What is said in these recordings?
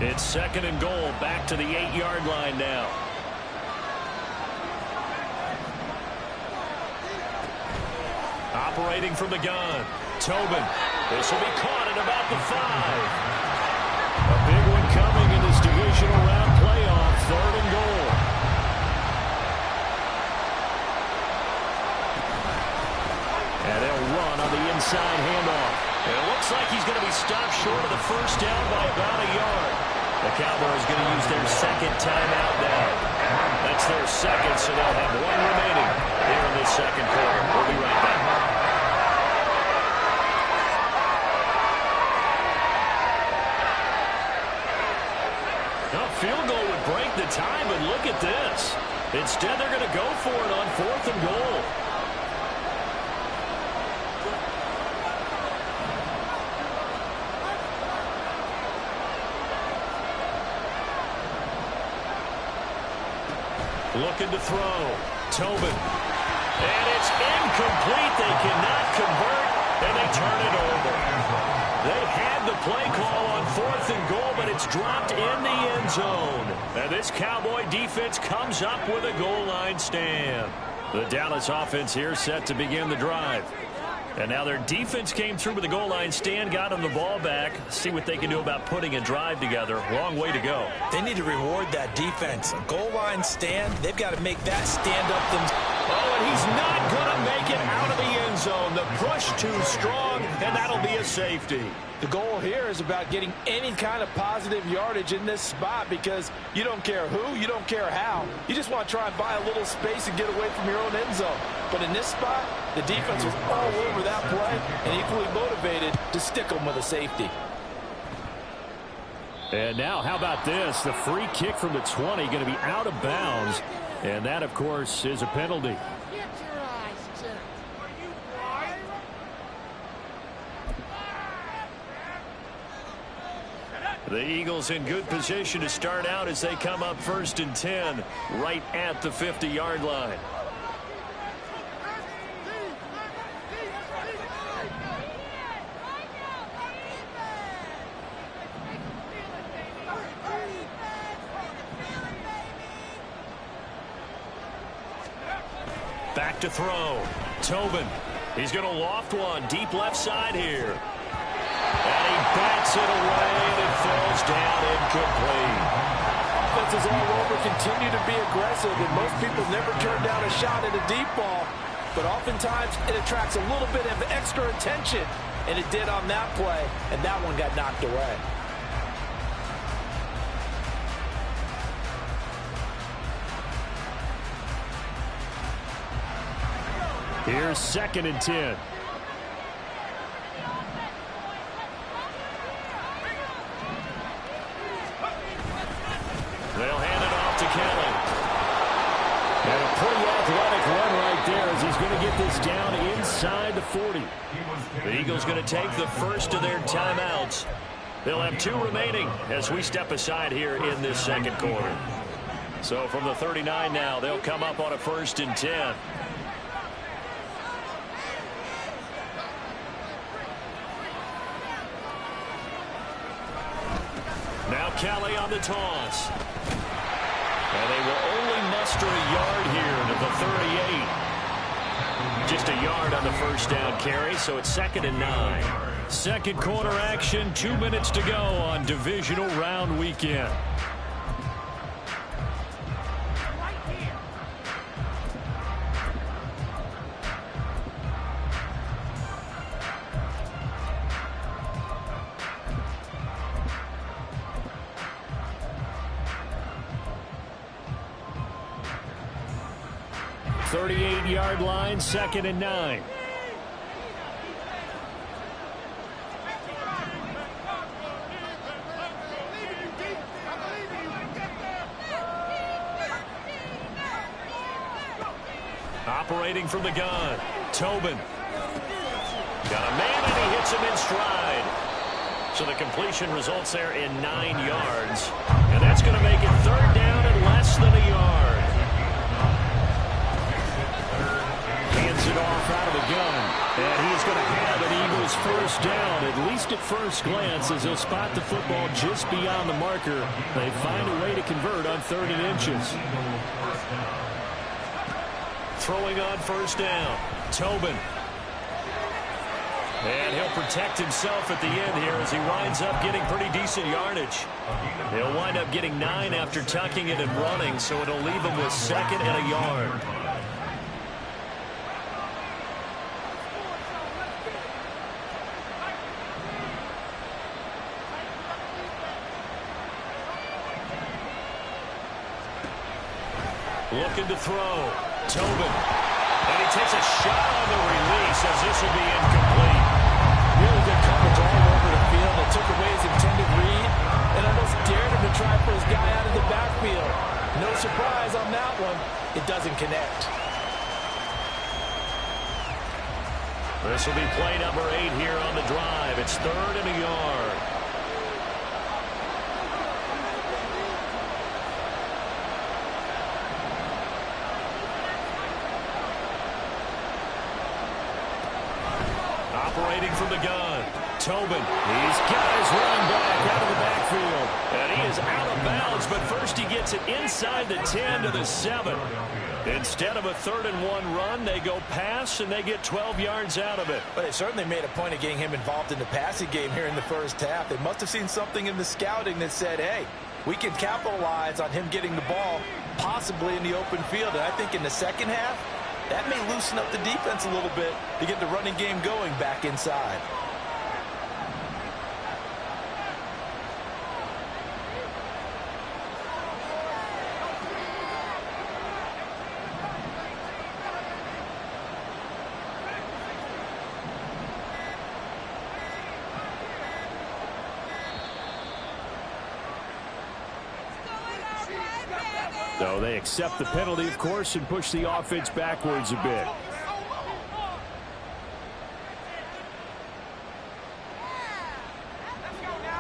It's second and goal, back to the 8-yard line now. Operating from the gun, Tobin. This will be caught at about the 5. A big one coming in this divisional round playoff, third and goal. And they'll run on the inside handoff. And it looks like he's going to be stopped short of the first down by about a yard. The Cowboys going to use their second timeout now. That's their second, so they'll have one remaining here in this second quarter. We'll be right back. A field goal would break the tie, but look at this. Instead, they're going to go for it on 4th and goal. Looking to throw. Tobin. And it's incomplete. They cannot convert, and they turn it over. They had the play call on 4th and goal, but it's dropped in the end zone. And this Cowboy defense comes up with a goal line stand. The Dallas offense here set to begin the drive. And now their defense came through with a goal line stand, got them the ball back. See what they can do about putting a drive together. Long way to go. They need to reward that defense. A goal line stand, they've got to make that stand up themselves. Oh, and he's not going to make it out of the end zone. The push too strong, and that'll be a safety. The goal here is about getting any kind of positive yardage in this spot because you don't care who, you don't care how. You just want to try and buy a little space and get away from your own end zone. But in this spot, the defense was all over that play and equally motivated to stick them with a safety. And now, how about this? The free kick from the 20 going to be out of bounds. And that, of course, is a penalty. The Eagles in good position to start out as they come up 1st and 10, right at the 50-yard line. Back to throw. Tobin. He's going to loft one deep left side here. And he bats it away, and it falls down incomplete. Offenses all over continue to be aggressive, and most people never turn down a shot at a deep ball. But oftentimes, it attracts a little bit of extra attention, and it did on that play, and that one got knocked away. Here's 2nd and 10. They'll hand it off to Kelly. And a pretty athletic run right there as he's going to get this down inside the 40. The Eagles going to take the first of their timeouts. They'll have 2 remaining as we step aside here in this second quarter. So from the 39 now, they'll come up on a 1st and 10. Now Kelly on the toss. And they will only muster a yard here to the 38. Just a yard on the first down carry, so it's 2nd and 9. Second quarter action, 2 minutes to go on divisional round weekend. Yard line, 2nd and 9. Operating from the gun, Tobin. Got a man, and he hits him in stride. So the completion results there in 9 yards. And that's going to make it 3rd down and less than a yard. Hands it off out of the gun. And he's going to have an Eagles first down, at least at first glance, as they'll spot the football just beyond the marker. They find a way to convert on 3rd and inches. Throwing on first down, Tobin. And he'll protect himself at the end here as he winds up getting pretty decent yardage. He'll wind up getting 9 after tucking it and running, so it'll leave him with 2nd and a yard. Looking to throw. Tobin. And he takes a shot on the release as this will be incomplete. Really good coverage all over the field. It took away his intended read and almost dared him to try for his guy out of the backfield. No surprise on that one. It doesn't connect. This will be play number 8 here on the drive. It's 3rd and a yard. Operating from the gun, Tobin. He's got his running back out of the backfield. And he is out of bounds, but first he gets it inside the 10 to the 7. Instead of a 3rd and 1 run, they go pass, and they get 12 yards out of it. But they certainly made a point of getting him involved in the passing game here in the first half. They must have seen something in the scouting that said, hey, we can capitalize on him getting the ball, possibly in the open field. And I think in the second half, that may loosen up the defense a little bit to get the running game going back inside. So they accept the penalty, of course, and push the offense backwards a bit.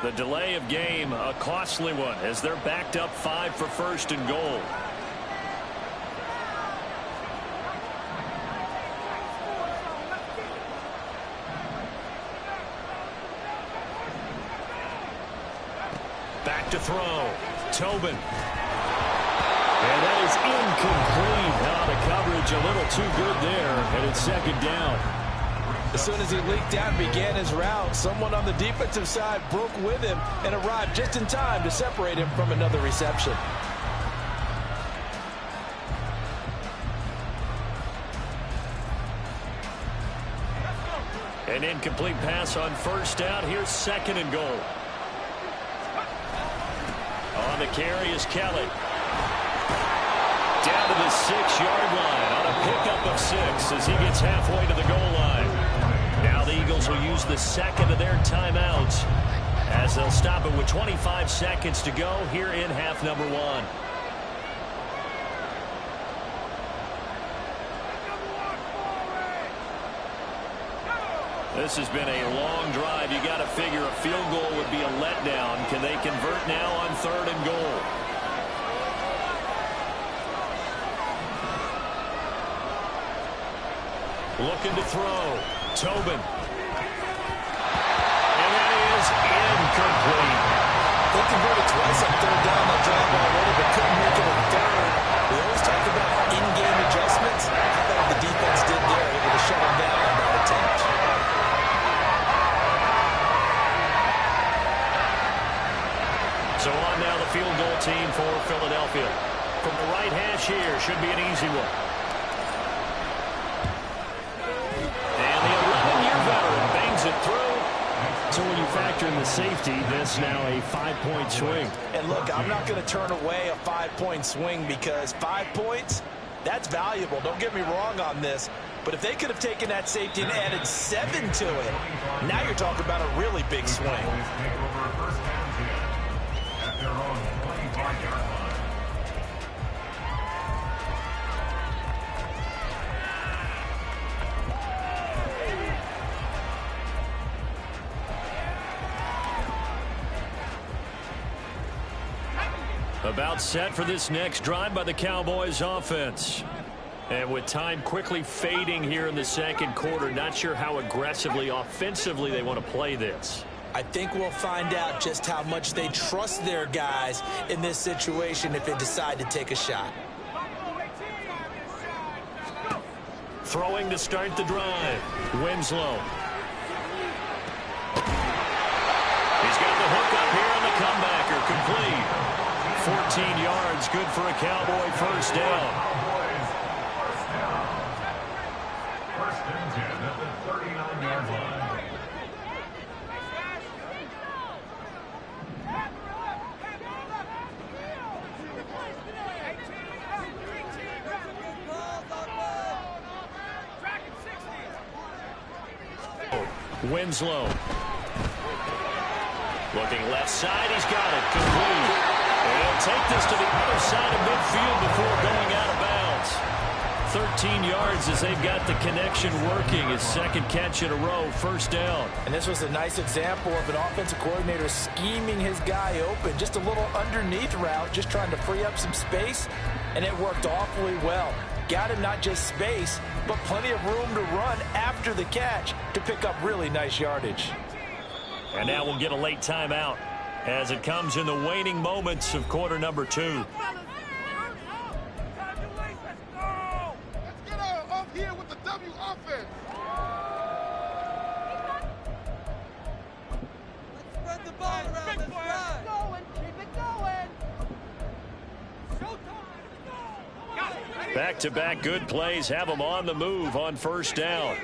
The delay of game, a costly one, as they're backed up 5 for 1st and goal. Back to throw. Tobin. And that is incomplete. Now the coverage a little too good there, and it's 2nd down. As soon as he leaked out and began his route, someone on the defensive side broke with him and arrived just in time to separate him from another reception. An incomplete pass on first down. Here's 2nd and goal. On the carry is Kelly. Down to the 6-yard line on a pickup of 6 as he gets halfway to the goal line. Now the Eagles will use the 2nd of their timeouts as they'll stop it with 25 seconds to go here in half number 1. This has been a long drive. You got to figure a field goal would be a letdown. Can they convert now on 3rd and goal? Looking to throw. Tobin. And that is incomplete. They converted twice on 3rd down that drive already, but couldn't make it a 3rd. We always talk about in-game adjustments. How about the defense did there, able to shut them down on that attempt. So on now the field goal team for Philadelphia. From the right hash here, should be an easy one. And the 11-year veteran bangs it through. So when you factor in the safety, this now a 5-point swing. And look, I'm not going to turn away a 5-point swing because 5 points, that's valuable. Don't get me wrong on this. But if they could have taken that safety and added 7 to it, now you're talking about a really big swing. About set for this next drive by the Cowboys offense. And with time quickly fading here in the second quarter, not sure how aggressively, offensively they want to play this. I think we'll find out just how much they trust their guys in this situation if they decide to take a shot. Throwing to start the drive. Winslow. He's got the hook up here on the comebacker. Complete. 14 yards, good for a Cowboy first down. Winslow. Looking left side, he's got it. Complete. And he'll take this to the other side of midfield before going out of bounds. 13 yards as they've got the connection working. His second catch in a row, first down. And this was a nice example of an offensive coordinator scheming his guy open. Just a little underneath route, just trying to free up some space, and it worked awfully well. Got him not just space, but plenty of room to run after the catch to pick up really nice yardage. And now we'll get a late timeout as it comes in the waning moments of quarter number 2. Let's get up here with the W offense. Let's spread the ball around. Let's run. Keep it going. Showtime. Back-to-back good plays have them on the move on first down.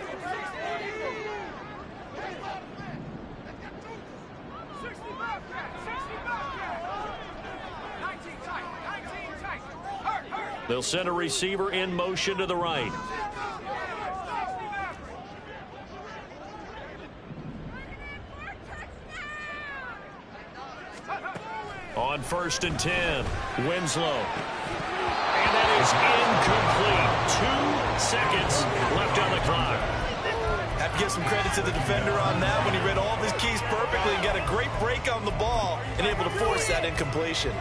They'll send a receiver in motion to the right. On 1st and 10, Winslow. And that is incomplete. 2 seconds left on the clock. Have to give some credit to the defender on that when he read all of his keys perfectly and got a great break on the ball and able to force that incompletion.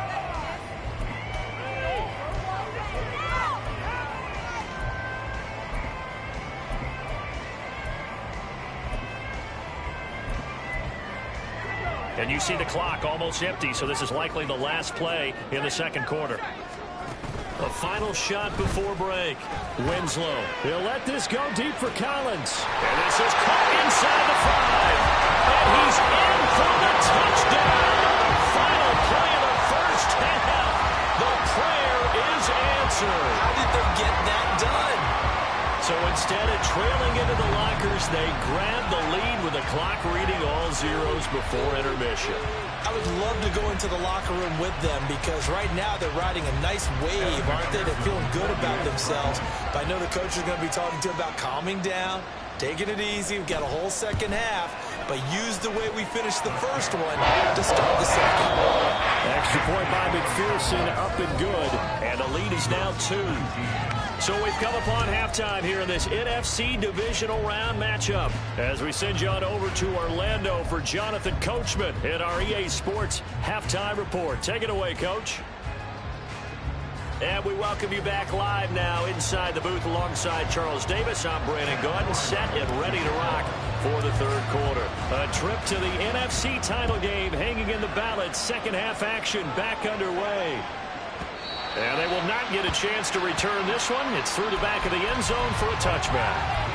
And you see the clock almost empty, so this is likely the last play in the second quarter. A final shot before break. Winslow. He'll let this go deep for Collins. And this is caught inside the 5. And he's in for the touchdown. Final play of the first half. The prayer is answered. How did they get that done? So instead of trailing into the lockers, they grab the lead with the clock reading all zeros before intermission. I would love to go into the locker room with them because right now they're riding a nice wave, aren't they? They're feeling good about themselves. But I know the coach is going to be talking to them about calming down, taking it easy. We've got a whole second half, but use the way we finished the first one to start the second. Extra point by McPherson, up and good. And the lead is now 2. So we've come upon halftime here in this NFC divisional round matchup as we send you on over to Orlando for Jonathan Coachman in our EA Sports Halftime Report. Take it away, Coach. And we welcome you back live now inside the booth alongside Charles Davis. I'm Brandon Gordon, set and ready to rock for the third quarter. A trip to the NFC title game hanging in the balance. Second half action back underway. And they will not get a chance to return this one. It's through the back of the end zone for a touchback.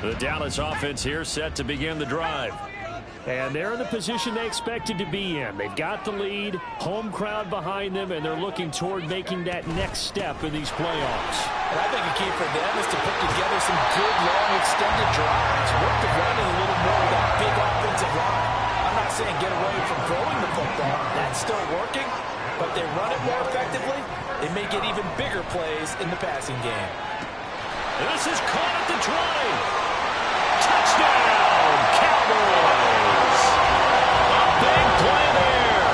The Dallas offense here set to begin the drive. And they're in the position they expected to be in. They've got the lead, home crowd behind them, and they're looking toward making that next step in these playoffs. And I think a key for them is to put together some good, long, extended drives. Work the running a little more with that big offensive line. I'm not saying get away from throwing the football. That's still working. But they run it more effectively, they may get even bigger plays in the passing game. This is caught at the 20. Touchdown, Cowboys. A big play there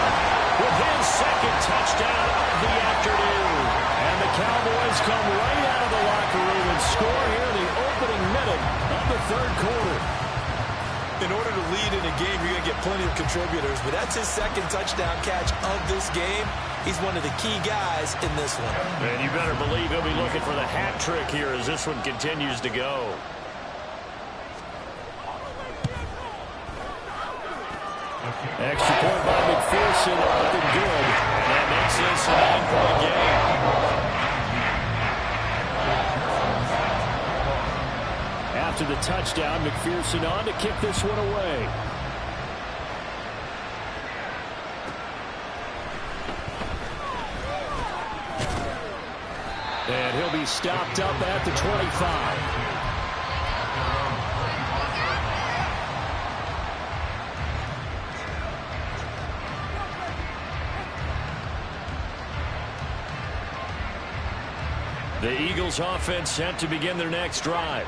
with his second touchdown of the afternoon. And the Cowboys come right out of the locker room and score. In order to lead in a game, you're going to get plenty of contributors, but that's his second touchdown catch of this game. He's one of the key guys in this one. And you better believe he'll be looking for the hat trick here as this one continues to go. Extra point by McPherson, up and good. That makes this a 9-point game. After the touchdown, McPherson on to kick this one away. And he'll be stopped up at the 25. The Eagles offense set to begin their next drive.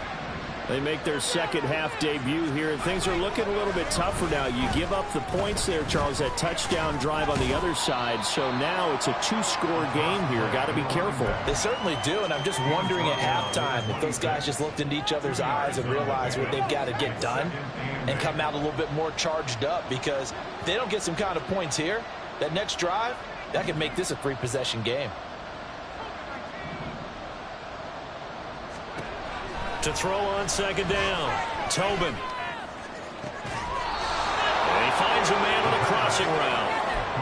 They make their second half debut here, and things are looking a little bit tougher now. You give up the points there, Charles, that touchdown drive on the other side. So now it's a 2-score game here. Got to be careful. They certainly do, and I'm just wondering at halftime if those guys just looked into each other's eyes and realized what they've got to get done and come out a little bit more charged up, because if they don't get some kind of points here, that next drive, that could make this a 3-possession game. To throw on second down, Tobin. And he finds a man on a crossing route.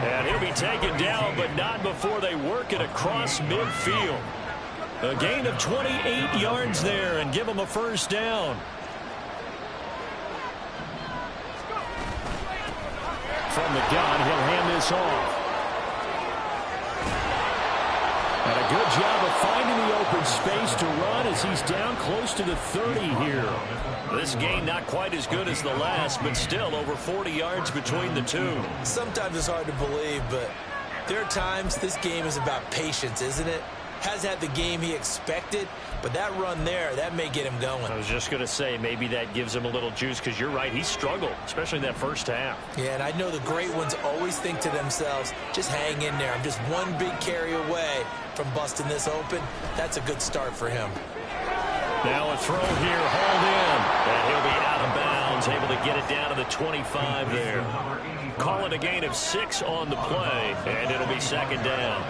And he'll be taken down, but not before they work it across midfield. A gain of 28 yards there and give him a first down. From the gun, he'll hand this off. And a good job of finding the open space to run as he's down close to the 30 here. This gain not quite as good as the last, but still over 40 yards between the two. Sometimes it's hard to believe, but there are times this game is about patience, isn't it? Has had the game he expected, but that run there, that may get him going. I was just going to say, maybe that gives him a little juice, because you're right, he struggled, especially in that first half. Yeah, and I know the great ones always think to themselves, just hang in there. I'm just one big carry away from busting this open. That's a good start for him. Now a throw here, hauled in, and he'll be out of bounds, able to get it down to the 25 there. Call it a gain of 6 on the play, and it'll be second down.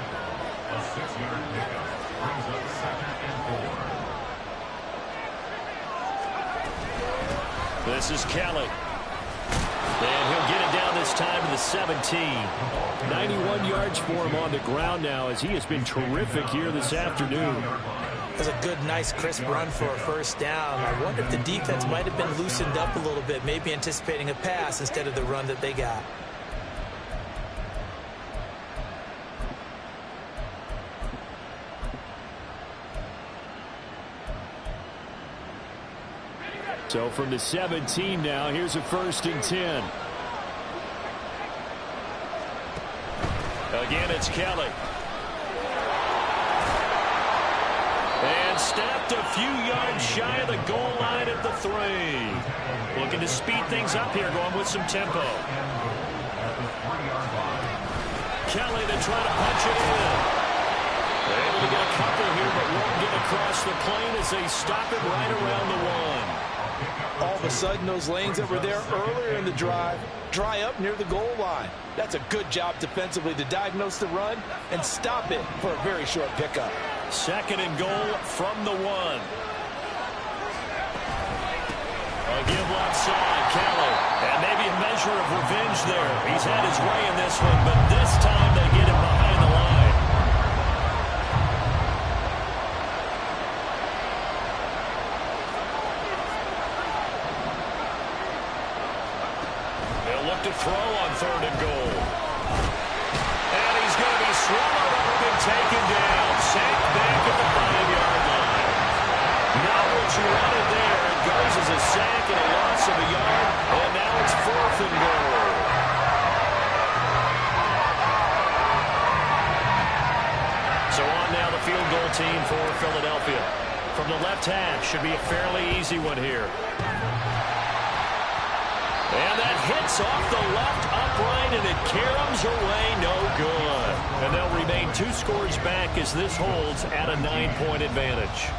This is Kelly. And he'll get it down this time to the 17. 91 yards for him on the ground now, as he has been terrific here this afternoon. That's a good, nice, crisp run for a first down. I wonder if the defense might have been loosened up a little bit, maybe anticipating a pass instead of the run that they got. So from the 17 now, here's a 1st and 10. Again, it's Kelly. And stepped a few yards shy of the goal line at the 3. Looking to speed things up here, going with some tempo. Kelly to try to punch it in. They're able to get a couple here, but won't get across the plane as they stop it right around the 1. All of a sudden, those lanes that were there earlier in the drive dry up near the goal line. That's a good job defensively to diagnose the run and stop it for a very short pickup. 2nd and goal from the 1. A give left side, Kelly. And maybe a measure of revenge there. He's had his way in this one, but this time they get him behind the line. They'll look to throw on 3rd and goal. And he's going to be swallowed up and taken down. Sacked back at the 5-yard line. Not what you wanted there. It goes as a sack and a loss of a yard. And now it's 4th and goal. So on now the field goal team for Philadelphia. From the left hash, should be a fairly easy one here. And that hits off the left upright, and it caroms away, no good. And they'll remain 2 scores back as this holds at a 9-point advantage.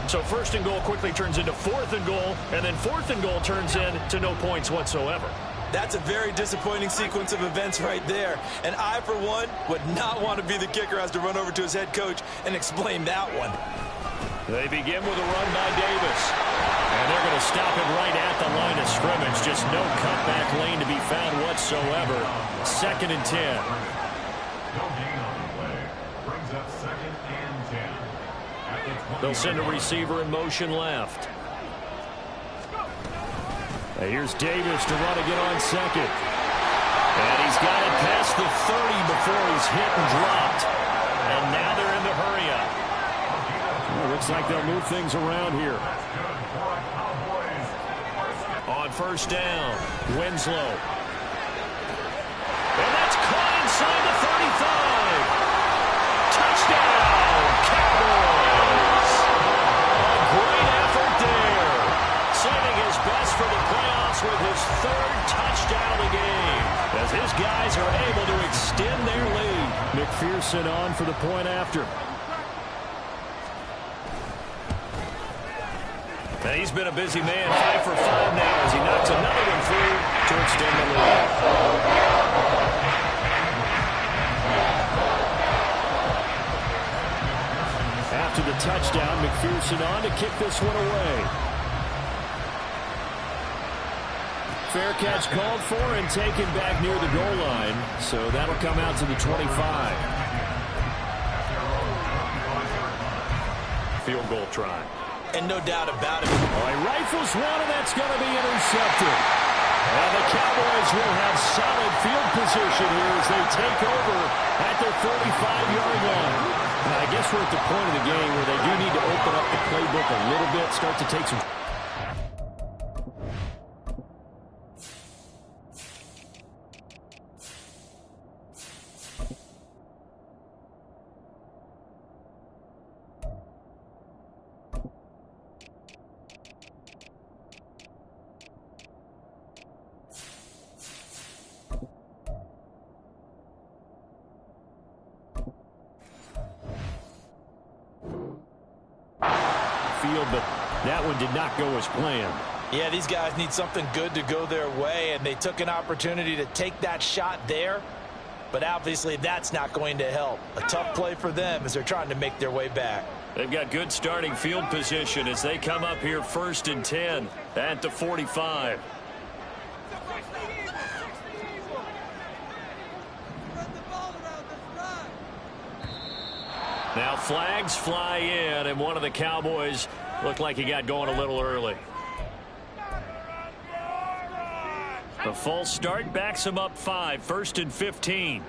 So first and goal quickly turns into fourth and goal, and then fourth and goal turns into no points whatsoever. That's a very disappointing sequence of events right there. And I, for one, would not want to be the kicker who has to run over to his head coach and explain that one. They begin with a run by Davis. And they're going to stop it right at the line of scrimmage. Just no cutback lane to be found whatsoever. 2nd and 10. No gain on the play. Brings up 2nd and 10. They'll send a receiver in motion left. And here's Davis to run again on 2nd. And he's got it past the 30 before he's hit and dropped. And now they're in the hurry-up. Well, looks like they'll move things around here. On first down, Winslow. And that's caught inside the 35. Touchdown, Cowboys. A great effort there. Saving his best for the playoffs with his 3rd touchdown of the game. As his guys are able to extend their lead. McPherson on for the point after. And he's been a busy man, 5 for 5 now as he knocks another one through to extend the lead. After the touchdown, McPherson on to kick this one away. Fair catch called for and taken back near the goal line, so that'll come out to the 25. Field goal try. And no doubt about it. All right, rifles one, and that's going to be intercepted. And the Cowboys will have solid field position here as they take over at their 45-yard line. Now, I guess we're at the point of the game where they do need to open up the playbook a little bit, start to take some... But that one did not go as planned. Yeah, these guys need something good to go their way, and they took an opportunity to take that shot there. But obviously that's not going to help. A tough play for them as they're trying to make their way back. They've got good starting field position as they come up here 1st and 10 at the 45. Now flags fly in, and one of the Cowboys looked like he got going a little early. The false start backs him up 5, 1st and 15.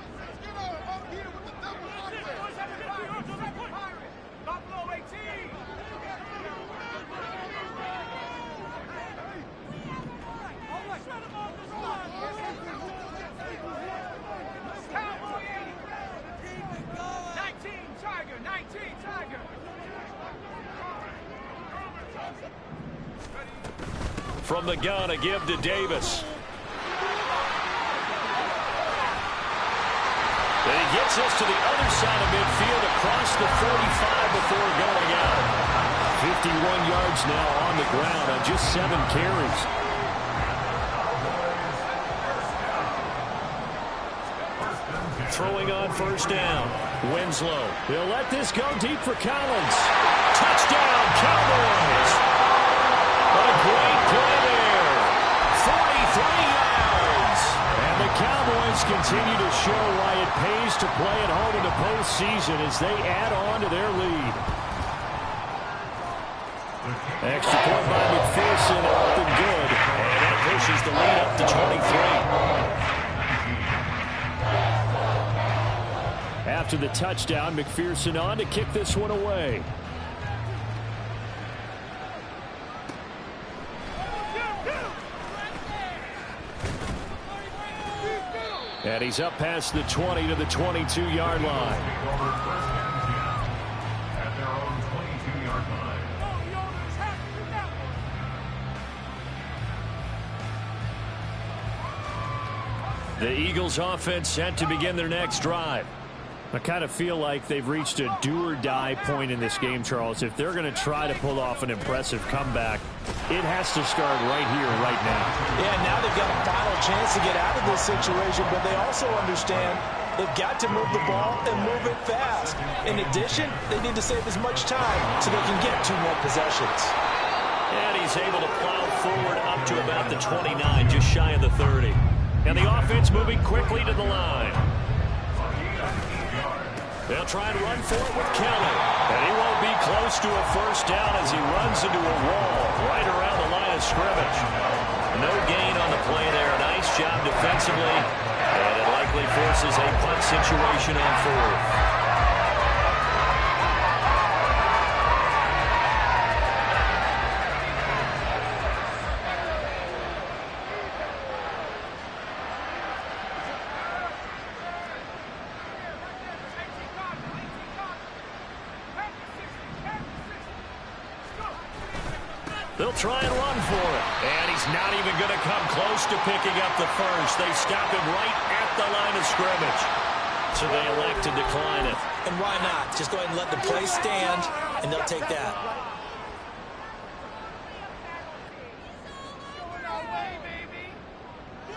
From the gun, a give to Davis. And he gets us to the other side of midfield across the 45 before going out. 51 yards now on the ground on just 7 carries. Throwing on first down. Winslow. They'll let this go deep for Collins. Touchdown, Cowboys. What a great play there. 43 yards. And the Cowboys continue to show why it pays to play at home in the postseason as they add on to their lead. Extra point by McPherson, up and good. And that pushes the lead up to 23. After the touchdown, McPherson on to kick this one away. And he's up past the 20 to the 22-yard line. At their own 22-yard line. The Eagles offense set to begin their next drive. I kind of feel like they've reached a do-or-die point in this game, Charles. If they're going to try to pull off an impressive comeback, it has to start right here, right now. Yeah, now they've got a final chance to get out of this situation, but they also understand they've got to move the ball and move it fast. In addition, they need to save as much time so they can get 2 more possessions. And he's able to plow forward up to about the 29, just shy of the 30. And the offense moving quickly to the line. They'll try and run for it with Kelly. And he won't be close to a first down as he runs into a wall right around the line of scrimmage. No gain on the play there. Nice job defensively. And it likely forces a punt situation on 4th. They'll try and run for it. And he's not even going to come close to picking up the first. They stop him right at the line of scrimmage. So they elect to decline it. And why not? Just go ahead and let the play stand, and they'll take that.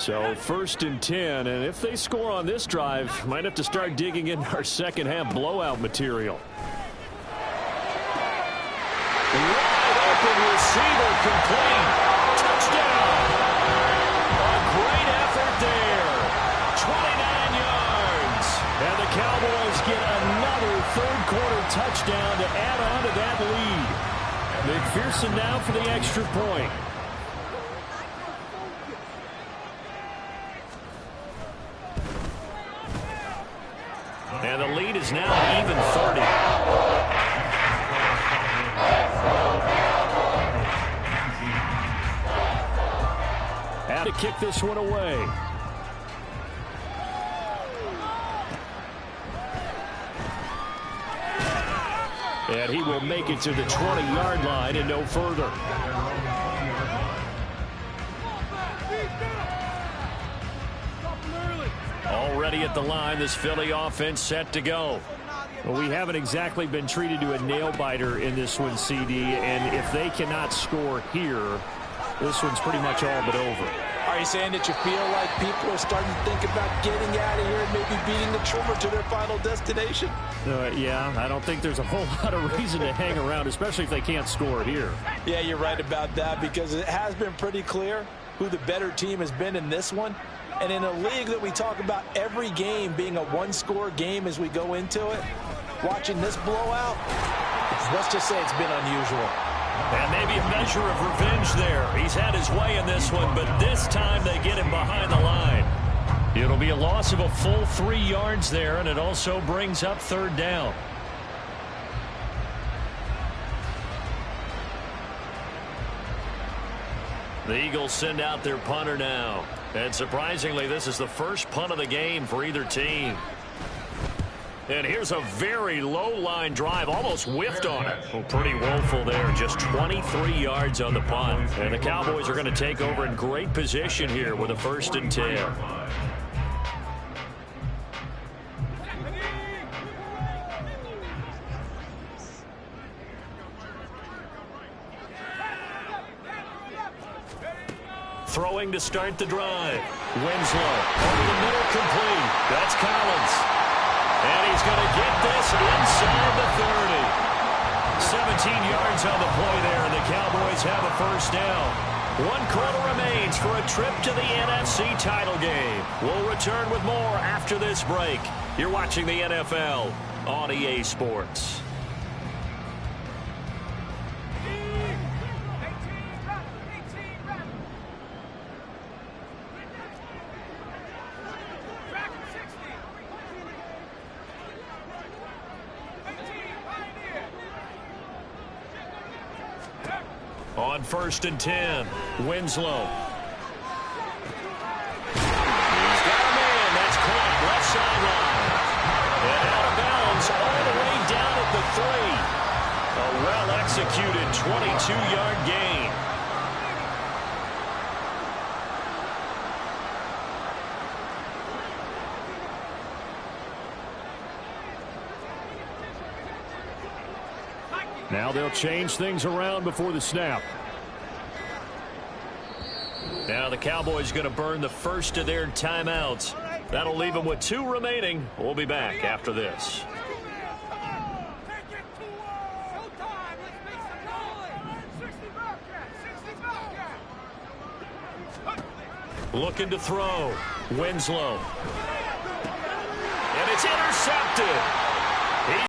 So 1st and 10, and if they score on this drive, might have to start digging in our second half blowout material. Receiver complete. Touchdown. A great effort there. 29 yards. And the Cowboys get another third-quarter touchdown to add on to that lead. McPherson now for the extra point. And the lead is now even 30. To kick this one away. And he will make it to the 20-yard line and no further. Already at the line, this Philly offense set to go. Well, we haven't exactly been treated to a nail-biter in this one, CD, and if they cannot score here, this one's pretty much all but over. Are you saying that you feel like people are starting to think about getting out of here and maybe beating the trimmer to their final destination? Yeah, I don't think there's a whole lot of reason to hang around, especially if they can't score here. Yeah, you're right about that, because it has been pretty clear who the better team has been in this one. And in a league that we talk about every game being a one-score game as we go into it, watching this blowout, let's just say it's been unusual. And maybe a measure of revenge there. He's had his way in this one, but this time they get him behind the line. It'll be a loss of a full 3 yards there, and it also brings up 3rd down. The Eagles send out their punter now. And surprisingly, this is the first punt of the game for either team. And here's a very low-line drive, almost whiffed on it. Well, pretty woeful there, just 23 yards on the punt. And the Cowboys are going to take over in great position here with a 1st and 10. Throwing to start the drive. Winslow over the middle, complete. That's Collins. And he's going to get this inside the 30. 17 yards on the play there, and the Cowboys have a 1st down. 1 quarter remains for a trip to the NFC title game. We'll return with more after this break. You're watching the NFL on EA Sports. On 1st and 10, Winslow. He's got a man. That's caught left sideline. And out of bounds all the way down at the 3. A well-executed 22-yard gain. Now they'll change things around before the snap. Now the Cowboys going to burn the first of their timeouts. That'll leave them with 2 remaining. We'll be back after this. Looking to throw. Winslow. And it's intercepted.